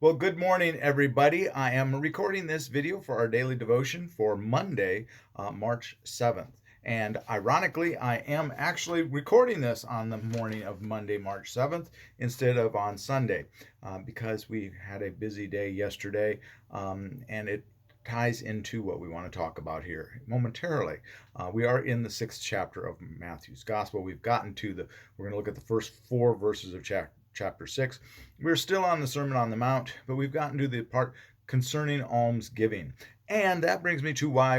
Well, good morning, everybody. I am recording this video for our daily devotion for Monday, March 7th. And ironically, I am actually recording this on the morning of Monday, March 7th, instead of on Sunday, because we had a busy day yesterday, and it ties into what we want to talk about here momentarily. We are in the 6th chapter of Matthew's Gospel. We're going to look at the first 4 verses of chapter 6. We're still on the Sermon on the Mount, but we've gotten to the part concerning almsgiving. And that brings me to why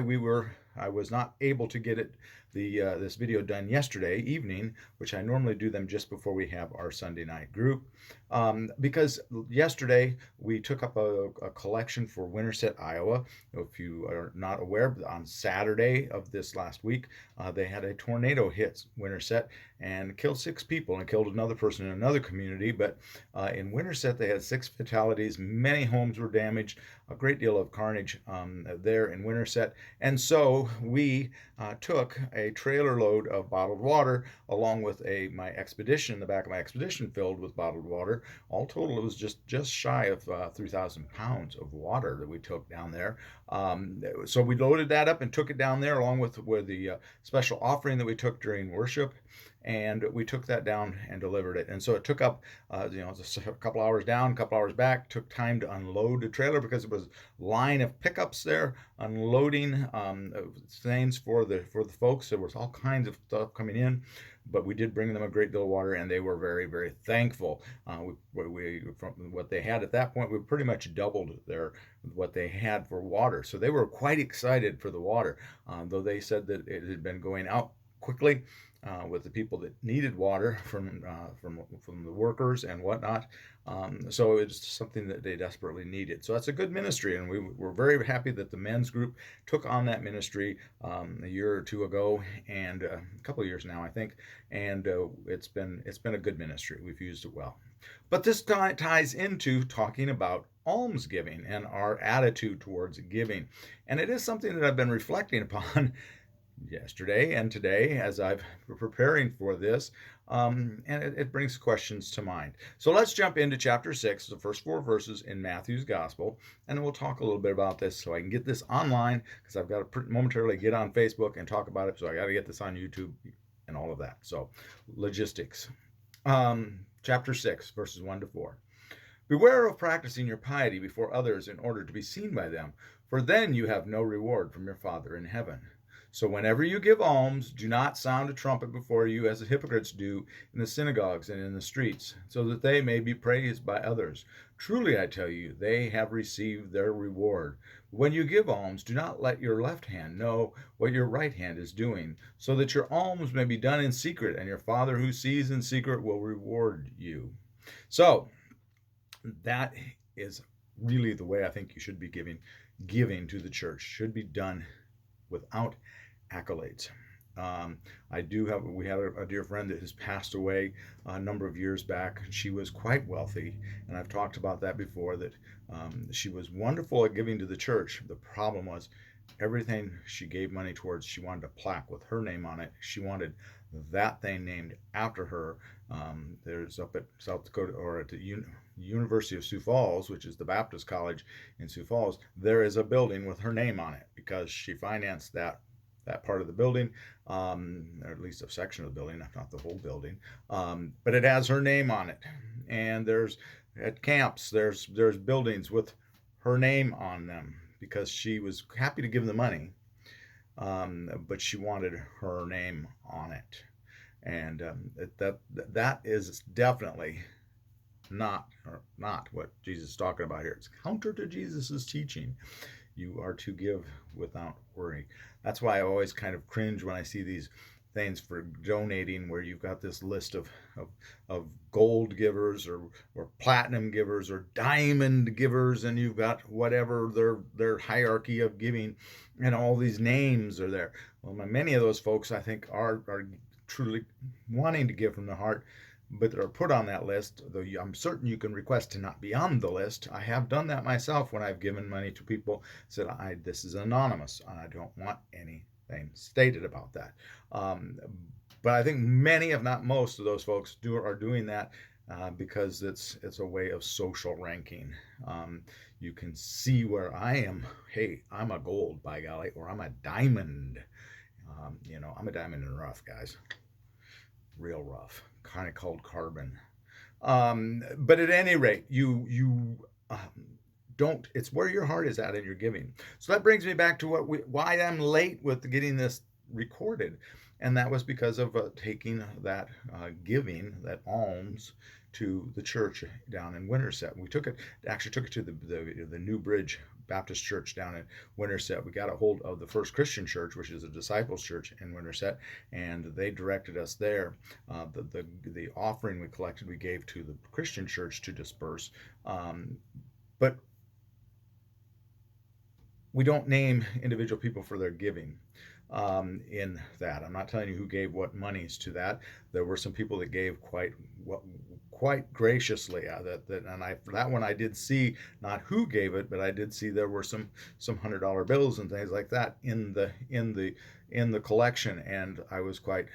I was not able to get this video done yesterday evening, which I normally do them just before we have our Sunday night group. Because yesterday we took up a collection for Winterset, Iowa. If you are not aware, on Saturday of this last week, they had a tornado hit Winterset and killed 6 people and killed another person in another community. But in Winterset, they had 6 fatalities. Many homes were damaged, a great deal of carnage there in Winterset. And so we took a trailer load of bottled water along with my expedition, the back of my expedition filled with bottled water. All total, it was just shy of 3,000 pounds of water that we took down there. So we loaded that up and took it down there along with the special offering that we took during worship, and we took that down and delivered it. And so it took up, just a couple hours down, a couple hours back. Took time to unload the trailer because it was a line of pickups there unloading things for the folks. There was all kinds of stuff coming in, but we did bring them a great deal of water, and they were very, very thankful. From what they had at that point, we pretty much doubled what they had for water, so they were quite excited for the water. Though they said that it had been going out quickly with the people that needed water from the workers and whatnot. So it's something that they desperately needed. So that's a good ministry, and we were very happy that the men's group took on that ministry a year or two ago, and a couple of years now, I think. And it's been a good ministry. We've used it well. But this ties into talking about almsgiving and our attitude towards giving. And it is something that I've been reflecting upon yesterday and today as I've been preparing for this, and it brings questions to mind. So let's jump into chapter 6, the first 4 verses in Matthew's Gospel, and we'll talk a little bit about this so I can get this online, because I've got to momentarily get on Facebook and talk about it, so I got to get this on YouTube and all of that. So logistics. Chapter 6, verses 1 to 4. Beware of practicing your piety before others in order to be seen by them, for then you have no reward from your Father in heaven. So whenever you give alms, do not sound a trumpet before you, as the hypocrites do in the synagogues and in the streets, so that they may be praised by others. Truly, I tell you, they have received their reward. When you give alms, do not let your left hand know what your right hand is doing, so that your alms may be done in secret, and your Father who sees in secret will reward you. So that is really the way I think you should be giving to the church. Should be done without accolades. We had a dear friend that has passed away a number of years back. She was quite wealthy, and I've talked about that before, that she was wonderful at giving to the church. The problem was everything she gave money towards, she wanted a plaque with her name on it. She wanted that thing named after her. There's up at South Dakota, or at the University of Sioux Falls, which is the Baptist College in Sioux Falls, there is a building with her name on it because she financed that part of the building, or at least a section of the building, not the whole building. But it has her name on it. And there's at camps, there's buildings with her name on them because she was happy to give the money, but she wanted her name on it. And that is definitely not what Jesus is talking about here. It's counter to Jesus's teaching. You are to give without worry. That's why I always kind of cringe when I see these things for donating, where you've got this list of gold givers or platinum givers or diamond givers, and you've got whatever their hierarchy of giving, and all these names are there. Well, many of those folks, I think, are truly wanting to give from the heart, but that are put on that list, though I'm certain you can request to not be on the list. I have done that myself when I've given money to people, said, this is anonymous, and I don't want anything stated about that. But I think many, if not most, of those folks are doing that because it's a way of social ranking. You can see where I am. Hey, I'm a gold, by golly, or I'm a diamond. I'm a diamond in the rough, guys. Real rough, kind of called carbon. But at any rate, you don't. It's where your heart is at in your giving. So that brings me back to why I'm late with getting this recorded, and that was because of taking that giving, that alms, to the church down in Winterset. We actually took it to the New Bridge Baptist Church down in Winterset. We got a hold of the First Christian Church, which is a disciples church in Winterset, and they directed us there. The offering we collected, we gave to the Christian church to disperse. But we don't name individual people for their giving in that. I'm not telling you who gave what monies to that. There were some people that gave quite graciously. For that one I did see not who gave it, but I did see there were some $100 bills and things like that in the collection, and I was quite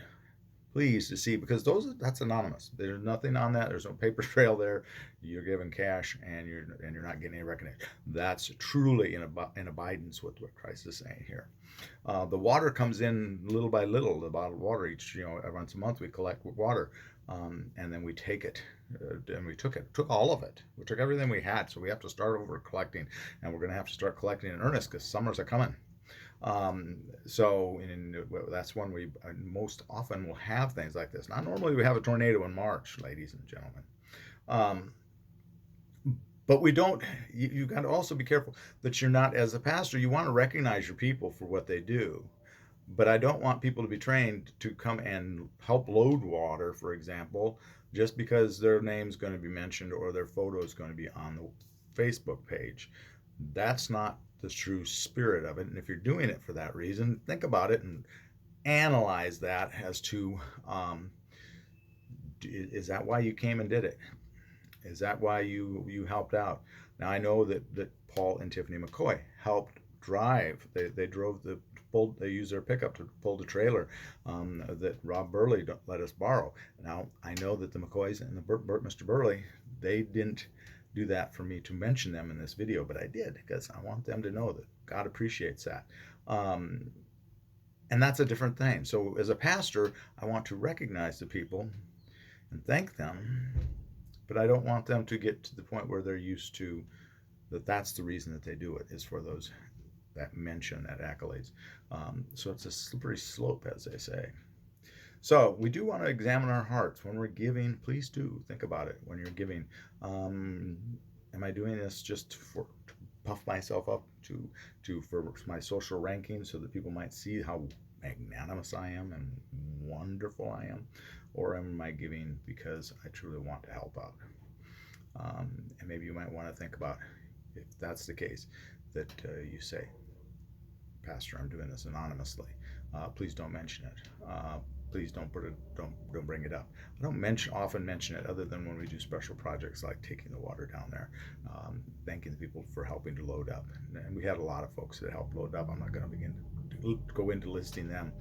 pleased to see, because that's anonymous. There's nothing on that. There's no paper trail there. You're giving cash, and you're not getting any recognition. That's truly in abidance with what Christ is saying here. The water comes in little by little. The bottled water, each once a month we collect water, and then we take it. And we took all of it. We took everything we had. So we have to start over collecting, and we're going to have to start collecting in earnest because summers are coming. That's when we most often will have things like this. Now, normally we have a tornado in March, ladies and gentlemen. But we don't, you got to also be careful that you're not, as a pastor, you want to recognize your people for what they do. But I don't want people to be trained to come and help load water, for example, just because their name's going to be mentioned or their photo is going to be on the Facebook page. That's not the true spirit of it. And if you're doing it for that reason, think about it and analyze that as to, is that why you came and did it? Is that why you helped out? Now, I know that Paul and Tiffany McCoy helped drive. They used their pickup to pull the trailer that Rob Burley let us borrow. Now, I know that the McCoys and Mr. Burley, they didn't do that for me to mention them in this video, but I did because I want them to know that God appreciates that. And that's a different thing. So as a pastor, I want to recognize the people and thank them, but I don't want them to get to the point where they're used to that's the reason that they do it, is for those that mention, that accolades. So it's a slippery slope, as they say. So we do want to examine our hearts when we're giving. Please do think about it when you're giving. Am I doing this just to puff myself up for my social ranking so that people might see how magnanimous I am and wonderful I am? Or am I giving because I truly want to help out? And maybe you might want to think about, if that's the case, that you say, Pastor, I'm doing this anonymously. Please don't mention it. Please don't bring it up. I don't often mention it, other than when we do special projects like taking the water down there, thanking the people for helping to load up. And we had a lot of folks that helped load up. I'm not going to begin to go into listing them.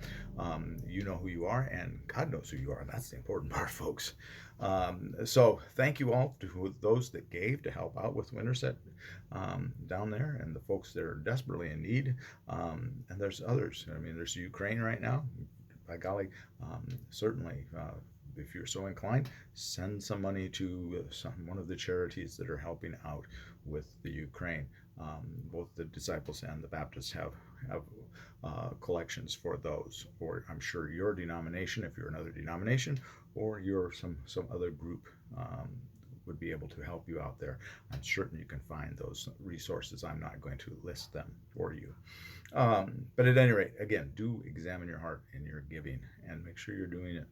You know who you are, and God knows who you are, and that's the important part, folks. So thank you all to those that gave to help out with Winterset down there, and the folks that are desperately in need. And there's others. I mean, there's Ukraine right now. By golly, certainly, if you're so inclined, send some money to one of the charities that are helping out with the Ukraine. Both the disciples and the Baptists have collections for those. Or I'm sure your denomination, if you're another denomination, or you're some other group, would be able to help you out there. I'm certain you can find those resources. I'm not going to list them for you. But at any rate, again, do examine your heart in your giving and make sure you're doing it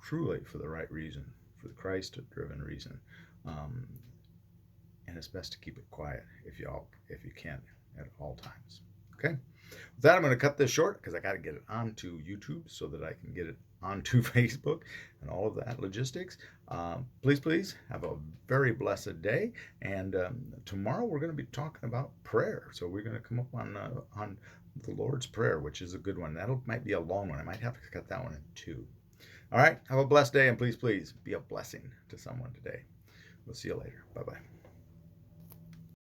truly for the right reason, for the Christ-driven reason. And it's best to keep it quiet if you can at all times. Okay? With that, I'm going to cut this short because I got to get it onto YouTube so that I can get it onto Facebook and all of that logistics. Please have a very blessed day. And tomorrow we're going to be talking about prayer. So we're going to come up on the Lord's Prayer, which is a good one. Might be a long one. I might have to cut that one in two. All right. Have a blessed day, and please, please be a blessing to someone today. We'll see you later. Bye-bye.